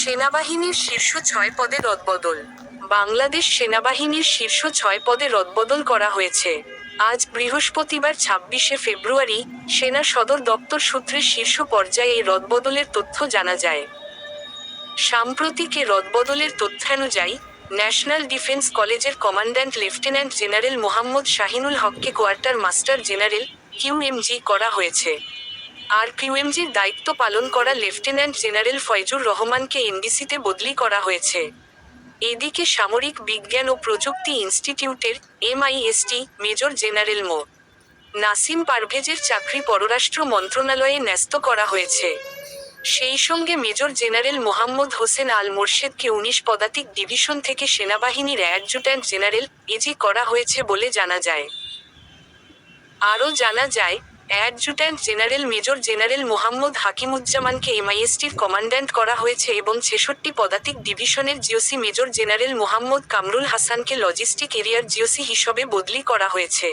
সেনাবাহিনীর শীর্ষ 6 পদে রদবদল। বাংলাদেশ সেনাবাহিনীর শীর্ষ 6 পদে রদবদল করা হয়েছে। আজ বৃহস্পতিবার 26শে ফেব্রুয়ারি সেনা সদর দপ্তর সূত্রে শীর্ষ পর্যায়ে এই রদবদলের তথ্য জানা যায়। সাম্প্রতিক এ রদবদলের তথ্যানুযায়ী ন্যাশনাল ডিফেন্স কলেজের commandant lieutenant general Mohammad Shahinul হককে কোয়ার্টার মাস্টার জেনারেল কিউএমজি করা হয়েছে। আর কিউএমজির দায়িত্ব পালন করা লেফটেন্যান্ট জেনারেল ফয়জুর রহমানকে এনডিসিতে বদলি করা হয়েছে। এদিকে সামরিক বিজ্ঞান ও প্রযুক্তি ইনস্টিটিউটের এমআইএসটি মেজর জেনারেল মো. নাসিম পারভেজের চাকরি পররাষ্ট্র মন্ত্রণালয়ে ন্যস্ত করা হয়েছে। সেই সঙ্গে মেজর জেনারেল মোহাম্মদ হোসেন আল মোরশেদকে 19 পদাতিক ডিভিশন থেকে সেনাবাহিনীর অ্যাডজুট্যান্ট জেনারেল এজি করা হয়েছে বলে জানা যায়। আরও জানা যায়, adjutant general major general Mohammad হাকিমুজ্জামানকে এমআইএসটির কমান্ড্যান্ট করা হয়েছে এবং 66 পদাতিক ডিভিশনের GOC major general Mohammad Kamrul হাসানকে লজিস্টিক এরিয়ার জিওসি হিসেবে বদলি করা হয়েছে।